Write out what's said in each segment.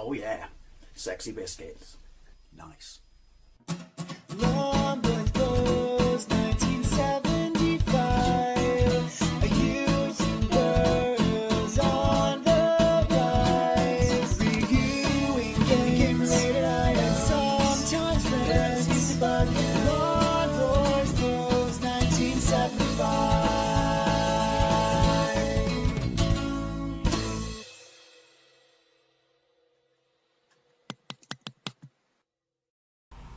Oh yeah, sexy biscuits. Nice. Long Boys Blues, 1975. A YouTuber's on the rise. Reviewing games, and sometimes friends. But Long Boys Blues, 1975.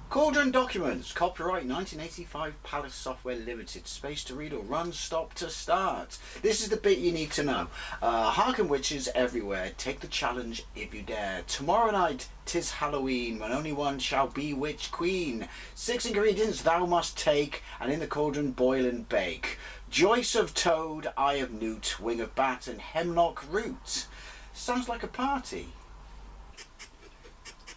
Cauldron Documents, copyright 1985, Palace Software Limited, space to read or run, stop to start. This is the bit you need to know. Hearken witches everywhere, take the challenge if you dare. Tomorrow night, 'tis Halloween, when only one shall be witch queen. 6 ingredients thou must take, and in the cauldron boil and bake. Joyce of toad, eye of newt, wing of bat, and hemlock root. Sounds like a party.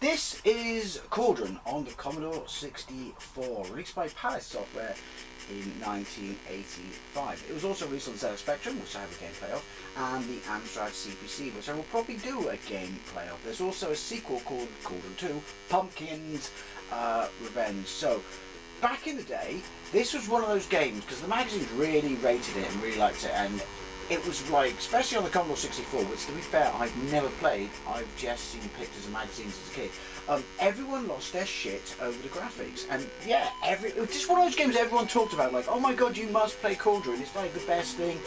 This is Cauldron on the Commodore 64, released by Palace Software in 1985. It was also released on the ZX Spectrum, which I have a gameplay of, and the Amstrad CPC, which I will probably do a gameplay of. There's also a sequel called Cauldron 2, Pumpkin's Revenge. So, back in the day, this was one of those games, because the magazines really rated it and really liked it, and it was like, especially on the Commodore 64, which to be fair, I've never played, I've just seen pictures of magazines as a kid. Everyone lost their shit over the graphics, and yeah, it was just one of those games everyone talked about, like, oh my god, you must play Cauldron, it's like the best thing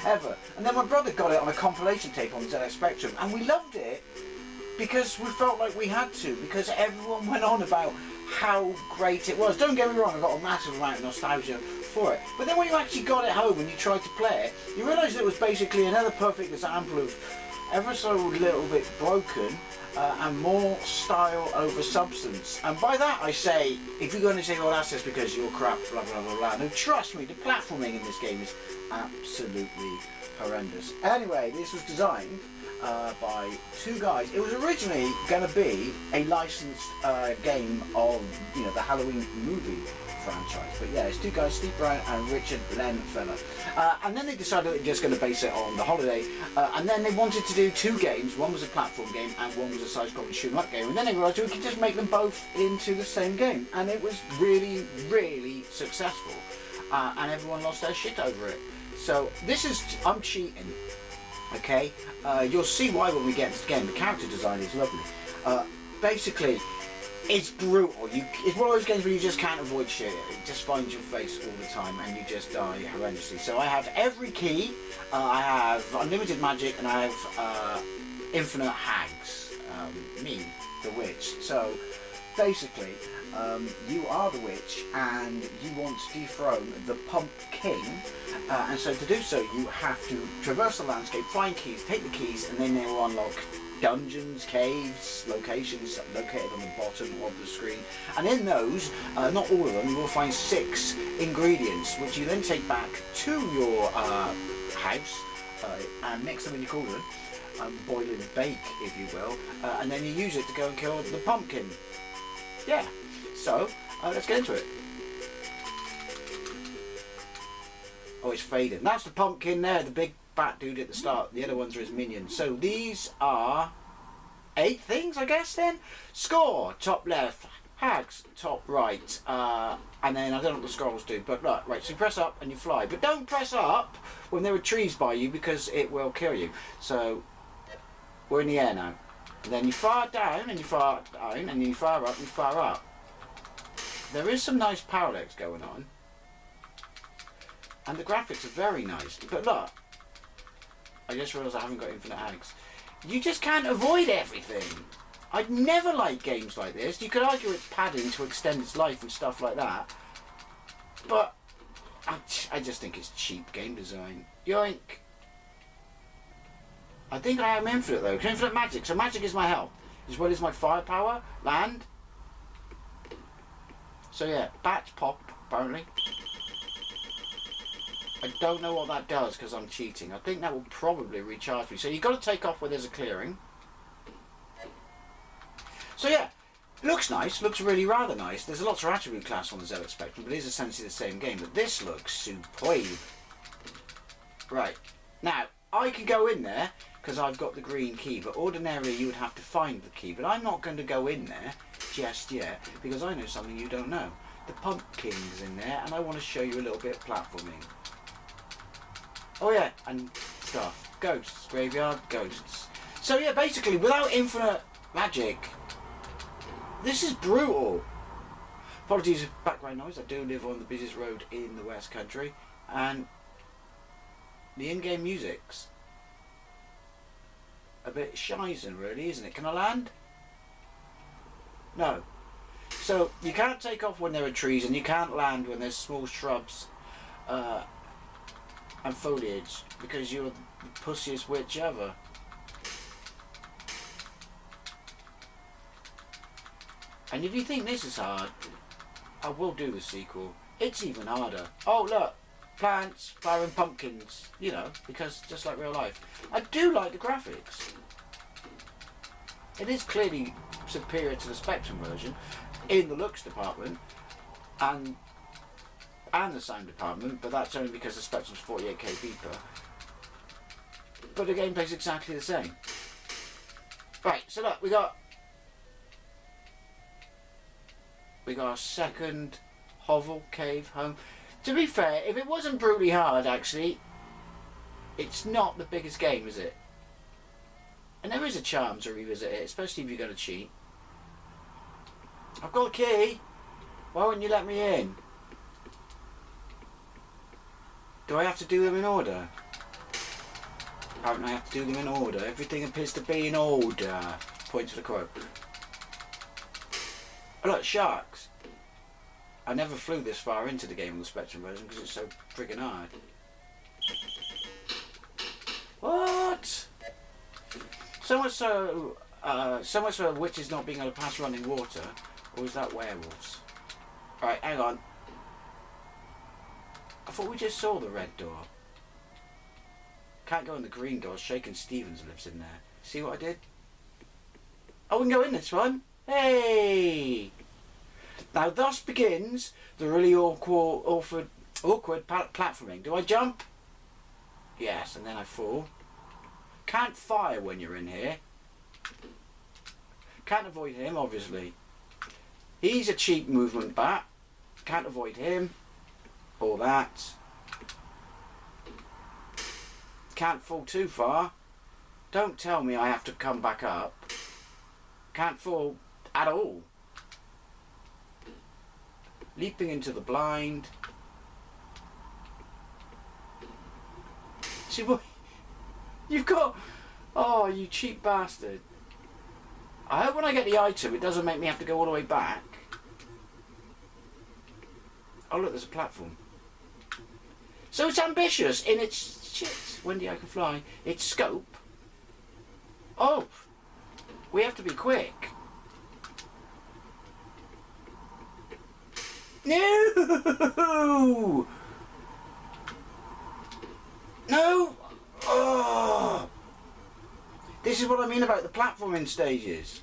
ever. And then my brother got it on a compilation tape on the ZX Spectrum, and we loved it because we felt like we had to, because everyone went on about how great it was. Don't get me wrong, I got a massive amount of nostalgia for it. But then when you actually got it home and you tried to play it, you realised it was basically another perfect example of ever so little bit broken and more style over substance. And by that I say, if you're going to say, well that's just because you're crap, blah blah blah blah, no, trust me, the platforming in this game is absolutely horrendous. Anyway, this was designed by two guys. It was originally going to be a licensed game of, you know, the Halloween movie franchise. But yeah, it's two guys, Steve Brown and Richard Lenfeller. And then they decided they were just going to base it on The Holiday. And then they wanted to do two games. One was a platform game and one was a side-scrolling shoot-'em-up game. And then they realised we could just make them both into the same game. And it was really, really successful. And everyone lost their shit over it. So this is, I'm cheating. Okay, you'll see why when we get to the game. The character design is lovely. Basically, it's brutal. It's one of those games where you just can't avoid shit. It just finds your face all the time and you just die horrendously. So I have every key, I have unlimited magic, and I have infinite hags. Me, the witch. So basically, you are the witch and you want to dethrone the Pumpkin, and so to do so you have to traverse the landscape, find keys, take the keys, and then they will unlock dungeons, caves, locations located on the bottom of the screen, and in those, not all of them, you will find 6 ingredients which you then take back to your house and mix them in your cauldron, boil and bake if you will, and then you use it to go and kill the pumpkin. Yeah, so let's get into it. Oh, it's fading. That's the pumpkin there, the big fat dude at the start. The other ones are his minions. So these are 8 things, I guess then. Score, top left. Hags, top right. And then I don't know what the scrolls do, but look, right, so you press up and you fly. But don't press up when there are trees by you because it will kill you. So we're in the air now. And then you fire down and you fire down and then you fire up and you fire up. There is some nice parallax going on. And the graphics are very nice. But look, I just realised I haven't got infinite hags. You just can't avoid everything. I'd never like games like this. You could argue it's padding to extend its life and stuff like that. But I just think it's cheap game design. Yoink. I think I am infinite though. Infinite magic. So magic is my health, as well as my firepower, land. So yeah, bats pop apparently. I don't know what that does because I'm cheating. I think that will probably recharge me. So you've got to take off where there's a clearing. So yeah, looks nice. Looks really rather nice. There's lots of attribute class on the ZX Spectrum, but it is essentially the same game. But this looks superb. Right now, I can go in there because I've got the green key, but ordinarily you would have to find the key. But I'm not going to go in there just yet, because I know something you don't know. The pumpkin's in there, and I want to show you a little bit of platforming. Oh yeah, and stuff. Ghosts, graveyard, ghosts. So yeah, basically, without infinite magic, this is brutal. Apologies for background noise, I do live on the busiest road in the West Country, and the in-game music's a bit shizen really, isn't it? Can I land? No. So you can't take off when there are trees, and you can't land when there's small shrubs and foliage, because you're the pussiest witch ever. And if you think this is hard, I will do the sequel. It's even harder. Oh look, plants, flowering pumpkins, you know, because just like real life. I do like the graphics. It is clearly superior to the Spectrum version in the looks department and the sound department, but that's only because the Spectrum's 48k beeper. But the gameplay's exactly the same. Right, so look, we got our second hovel cave home. To be fair, if it wasn't brutally hard, actually, it's not the biggest game, is it? And there is a charm to revisit it, especially if you're going to cheat. I've got a key. Why wouldn't you let me in? Do I have to do them in order? Apparently I have to do them in order. Everything appears to be in order. Point to the quote. Oh look, sharks. I never flew this far into the game on the Spectrum version because it's so friggin' hard. What? So much so witches not being able to pass running water, or is that werewolves? Alright, hang on. I thought we just saw the red door. Can't go in the green door. Shaken Stevens lives in there. See what I did? Oh, we can go in this one. Hey! Now thus begins the really awkward platforming. Do I jump? Yes, and then I fall. Can't fire when you're in here. Can't avoid him, obviously. He's a cheap movement bat. Can't avoid him. All that. Can't fall too far. Don't tell me I have to come back up. Can't fall at all. Leaping into the blind. See what you've got? Oh, you cheap bastard. I hope when I get the item it doesn't make me have to go all the way back. Oh look, there's a platform. So it's ambitious in its shit. Wendy, I can fly. Its scope. Oh, we have to be quick. No! No! Oh! This is what I mean about the platforming stages.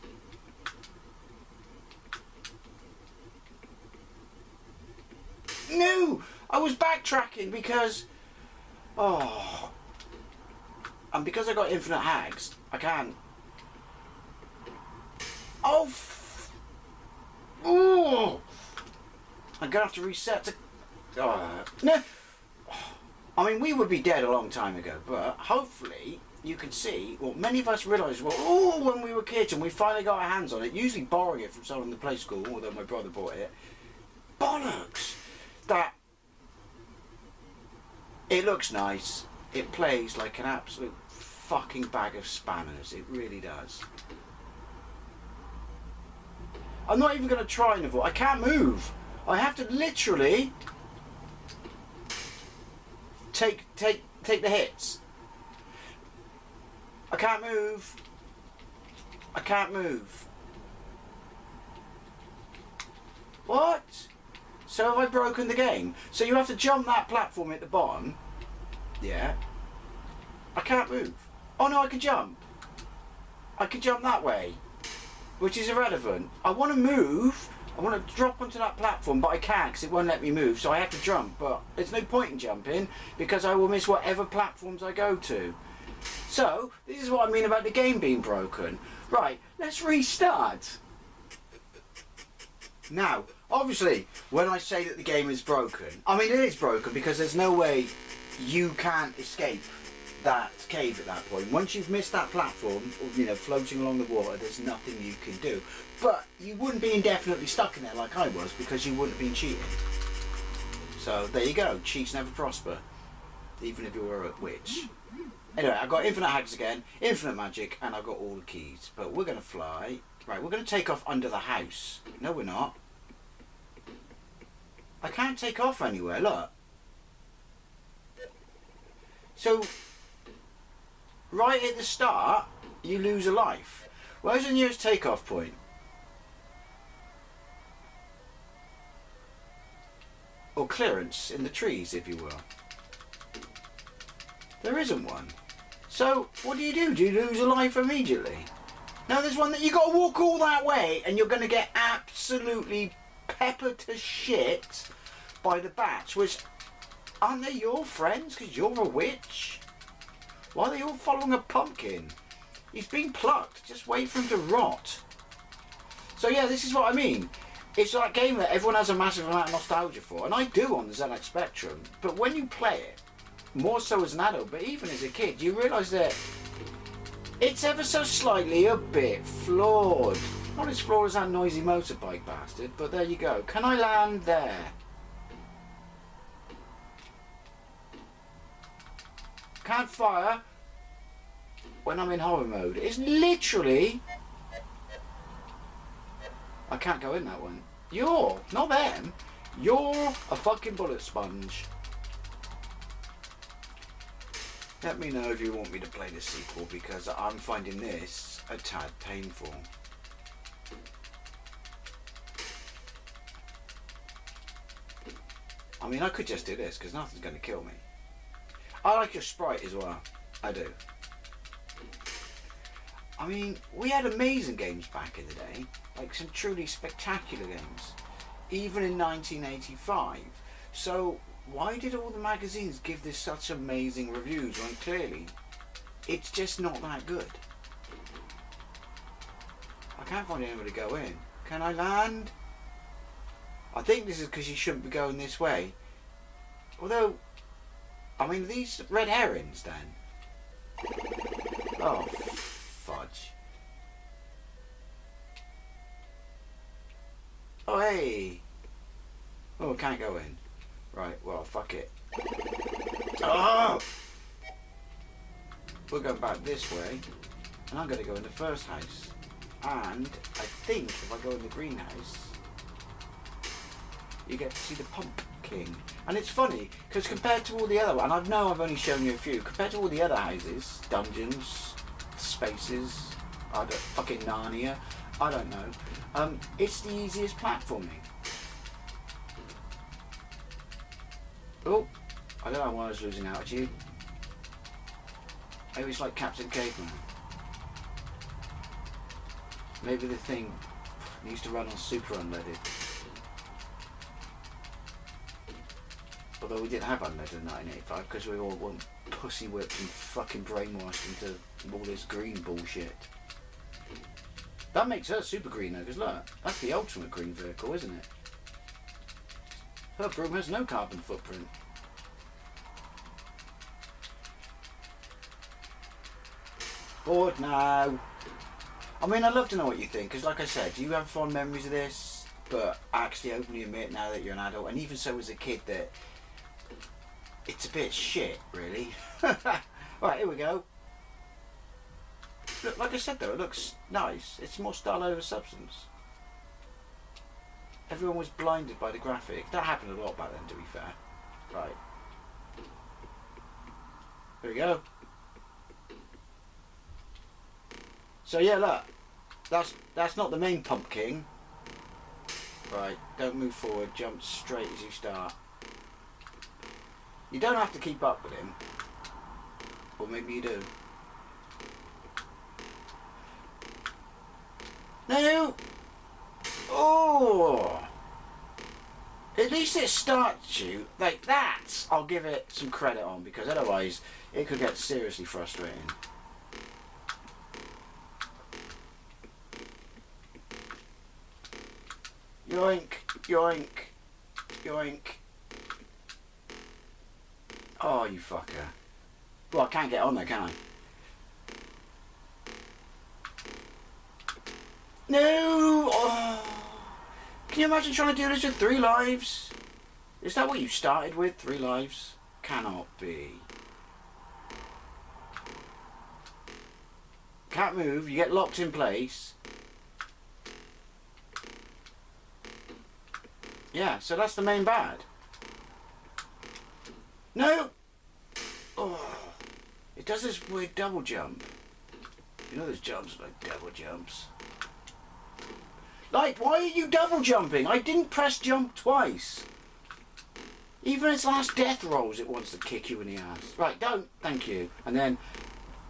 No! I was backtracking because... Oh... And because I got infinite hags, I can't... Oh! Oh! I'm gonna have to reset to... Oh, no! I mean, we would be dead a long time ago, but hopefully you can see, well, many of us realised, well, oh, when we were kids and we finally got our hands on it, usually borrowing it from someone in the play school, although my brother bought it, bollocks! That it looks nice, it plays like an absolute fucking bag of spanners, it really does. I'm not even going to try and avoid, I can't move. I have to literally take the hits. I can't move. I can't move. What? So have I broken the game? So you have to jump that platform at the bottom. Yeah. I can't move. Oh no, I can jump. I can jump that way, which is irrelevant. I want to move. I want to drop onto that platform, but I can't because it won't let me move, so I have to jump. But there's no point in jumping because I will miss whatever platforms I go to. So, this is what I mean about the game being broken. Right, let's restart. Now, obviously, when I say that the game is broken, I mean it is broken because there's no way you can't escape that cave at that point. Once you've missed that platform, you know, floating along the water, there's nothing you can do. But you wouldn't be indefinitely stuck in there like I was because you wouldn't have been cheating. So there you go, cheats never prosper, even if you were a witch. Anyway, I've got infinite hags again, infinite magic, and I've got all the keys. But we're going to fly. Right, we're going to take off under the house. No, we're not. I can't take off anywhere, look. So, right at the start, you lose a life. Where's the nearest takeoff point? Or clearance in the trees, if you will. There isn't one. So, what do? Do you lose a life immediately? No, there's one that you got to walk all that way and you're going to get absolutely peppered to shit by the bats, which, aren't they your friends because you're a witch? Why are they all following a pumpkin? He's been plucked, just wait for him to rot. So yeah, this is what I mean. It's that game that everyone has a massive amount of nostalgia for, and I do on the ZX Spectrum, but when you play it, more so as an adult, but even as a kid, you realise that it's ever so slightly a bit flawed. Not as flawed as that noisy motorbike bastard, but there you go. Can I land there? Can't fire when I'm in horror mode. It's literally... I can't go in that one. You're, not them. You're a fucking bullet sponge. Let me know if you want me to play the sequel because I'm finding this a tad painful. I mean, I could just do this because nothing's going to kill me. I like your sprite as well. I do. I mean, we had amazing games back in the day. Like some truly spectacular games. Even in 1985. So, why did all the magazines give this such amazing reviews when clearly it's just not that good? I can't find anywhere to go in. Can I land? I think this is because you shouldn't be going this way. Although, I mean, these red herrings then. Oh, fudge. Oh, hey. Oh, I can't go in. Right, well, fuck it. Oh! We're going back this way. And I'm going to go in the first house. And I think if I go in the greenhouse, you get to see the pumpkin. And it's funny, because compared to all the other, and I know I've only shown you a few, compared to all the other houses, dungeons, spaces, fucking Narnia, I don't know, it's the easiest platforming. Oh, I don't know why I was losing altitude. Maybe it's like Captain Caveman. Maybe the thing needs to run on super unleaded. Although we didn't have unleaded in 1985 because we all weren't pussy whipped and fucking brainwashed into all this green bullshit. That makes her super green though, because look, that's the ultimate green vehicle, isn't it? Her broom has no carbon footprint. Bored now. I mean, I'd love to know what you think, because like I said, do you have fond memories of this? But actually openly admit now that you're an adult, and even so as a kid, that it's a bit shit, really. Right, here we go. Look, like I said though, it looks nice. It's more style over substance. Everyone was blinded by the graphic. That happened a lot back then, to be fair. Right. Here we go. So yeah, look. That's not the main pumpkin. Right, don't move forward, jump straight as you start. You don't have to keep up with him. Or maybe you do. No! Oh! At least least it starts you like that. I'll give it some credit on, because otherwise it could get seriously frustrating. Yoink, yoink, yoink. Oh, you fucker. Well, I can't get on there, can I? No! Oh. Can you imagine trying to do this with 3 lives? Is that what you started with? 3 lives? Cannot be. Can't move, you get locked in place. Yeah, so that's the main bad. No! Oh, it does this weird double jump. You know those jumps are like double jumps. Like, why are you double jumping? I didn't press jump twice. Even its last death rolls, it wants to kick you in the ass. Right, don't. Thank you. And then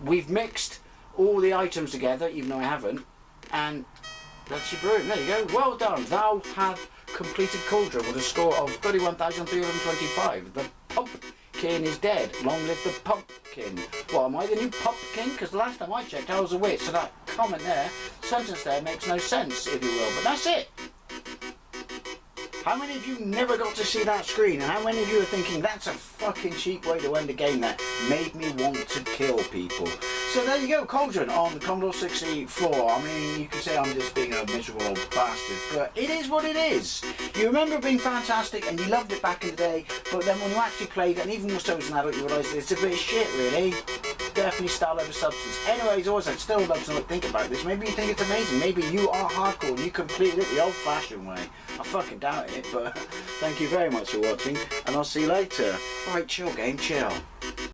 we've mixed all the items together, even though I haven't. And that's your broom. There you go. Well done. Thou have completed Cauldron with a score of 31,325. The pumpkin is dead. Long live the pumpkin. Well, am I the new pumpkin? Because the last time I checked, I was a witch. So that comment there, sentence there, makes no sense, if you will. But that's it. How many of you never got to see that screen? And how many of you are thinking, that's a fucking cheap way to end a game that made me want to kill people? So there you go, Cauldron on the Commodore 64. I mean, you can say I'm just being a miserable old bastard, but it is what it is. You remember it being fantastic and you loved it back in the day, but then when you actually played it, and even more so as an adult, you realise it's a bit of shit, really. Definitely style over substance. Anyways, always, I'd still love to think about this. Maybe you think it's amazing. Maybe you are hardcore and you completed it the old-fashioned way. I fucking doubt it, but thank you very much for watching, and I'll see you later. Alright, chill game, chill.